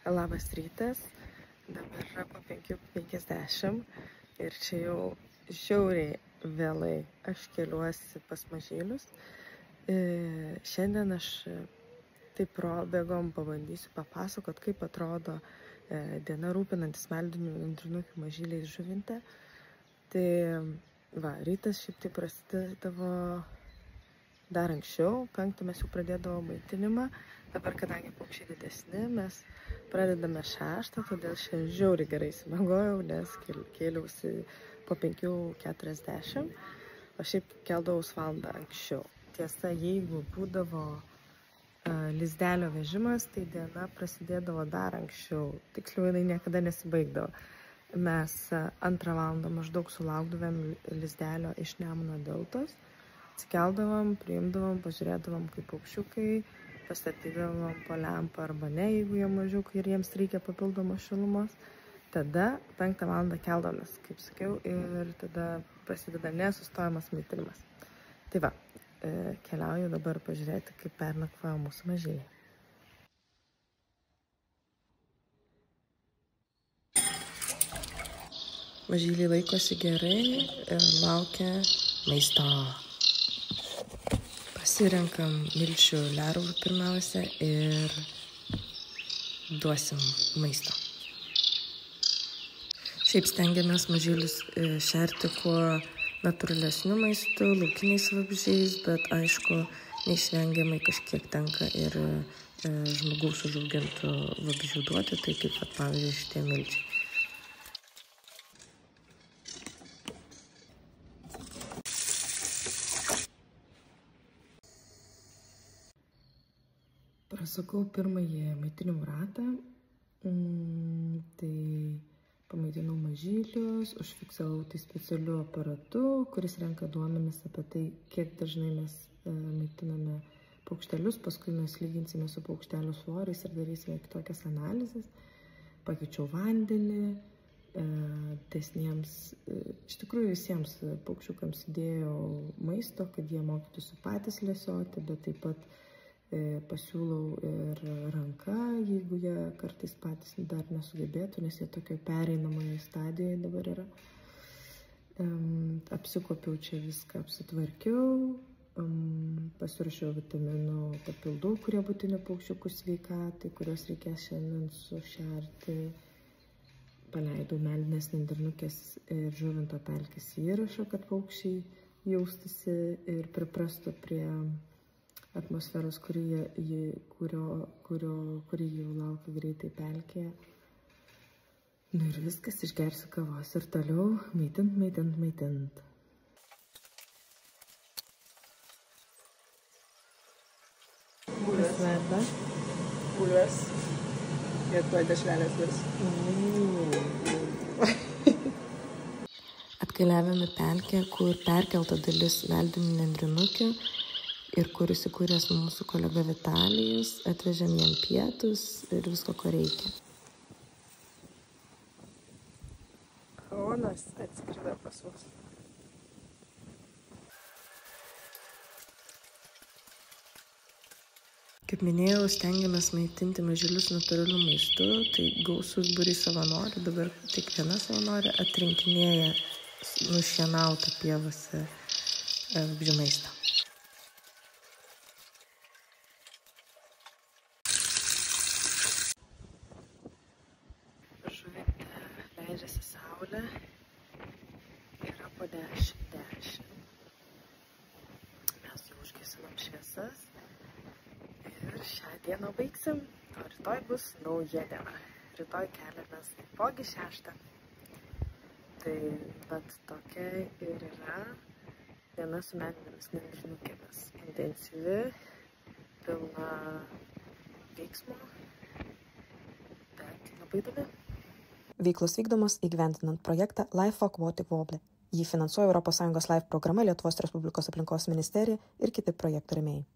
Labas rytas, dabar yra po 5:50 ir čia jau žiauriai vėlai aš keliuosi pas mažylius. Šiandien aš taip probėgom pabandysiu papasakot, kaip atrodo diena rūpinantis meldinių nendrinukių mažyliais Žuvinte. Tai va, rytas šiaip tai prasidėdavo dar anksčiau, 5 mes jau pradėdavo maitinimą. Dabar, kadangi paukščiai didesni, mes pradedame 6, todėl šiandien žiauriai gerai išsimiegojau, nes kėliausi po 5:40, o šiaip keldavaus valandą anksčiau. Tiesa, jeigu būdavo lizdelio vežimas, tai diena prasidėdavo dar anksčiau, tiksliau jinai niekada nesibaigdavo. Mes 2 valandą maždaug sulaukdavom lizdelio iš Nemuno deltos, atsikeldavom, priimdavom, pažiūrėdavom kaip paukščiukai, pastatydavom po lempą arba ne, jeigu jie mažiukai ir jiems reikia papildomos šilumos. Tada 5 valandą keldavomės, kaip sakiau, ir tada prasideda nesustojamas maitinimas. Tai va, keliauju dabar pažiūrėti, kaip pernakvojo mūsų mažyliai. Mažyliai laikosi gerai ir laukia maisto. Pasirenkam milčių lervų pirmiausia ir duosim maisto. Šiaip stengiamės mažylius šerti kuo natūralesniu maistu, laukiniais vabzdžiais, bet aišku, neišvengiamai kažkiek tenka ir žmogaus užaugintų vabzdžių duoti, tai kaip pavyzdžiui šitie milčiai. Prasakau pirmąjį maitinimo ratą, tai pamaitinau mažylius, užfiksavau tai specialiu aparatu, kuris renka duomenis apie tai, kiek dažnai mes maitiname paukštelius, paskui mes lyginsime su paukštelių svoriais ir darysime kitokias analizės. Pakeičiau vandenį, iš tikrųjų visiems paukščiukams įdėjau maisto, kad jie mokytųsi patys lesioti, bet taip pat pasiūlau ir ranka, jeigu jie kartais patys dar nesugebėtų, nes jie tokio pereinamoje stadijoje dabar yra. Apsikopiau čia viską, apsitvarkiau, pasirašiau vitaminų papildų, kurie būtini paukščiukų sveikatai, kuriuos reikės šiandien sušerti. Paleidau meldinės nendrinukės ir Žuvinto pelkės įrašą, kad paukščiai jaustųsi ir priprastų prie atmosferos, kuri jau laukia greitai pelkėje. Nu ir viskas, išgersiu kavos ir toliau maitint. Bulves ir tuoj dešrelės virs. Atkeliavome pelkę, kur perkelta dalis meldinių nendrinukių ir kur įsikūręs mūsų kolega Vitalijus, atvežėm jam pietus ir visko, ko reikia. Kaunas atskrido pas mus. Kaip minėjau, stengiamės maitinti mažylius natūraliu maistu, tai gausus būrys savanorių, dabar tik viena savanorė atrinkinėja nušienautą pievose vabzdžių maistą. Žuvinte leidžiasi saulė, yra po 10:10. Mes jau užgesinom šviesas ir šią dieną baigsim, o rytoj bus nauja diena. Rytoj keliamės taipogi 6. Tai bet tokia ir yra diena su meldinėmis nendrinukėmis. Intensyvi, pilna veiksmo, bet labai įdomi. Veiklos vykdomos įgyvendinant projektą Life Aquatic Voblė. Jį finansuoja ES LIFE programa, Lietuvos Respublikos aplinkos ministerija ir kiti projekto rėmėjai.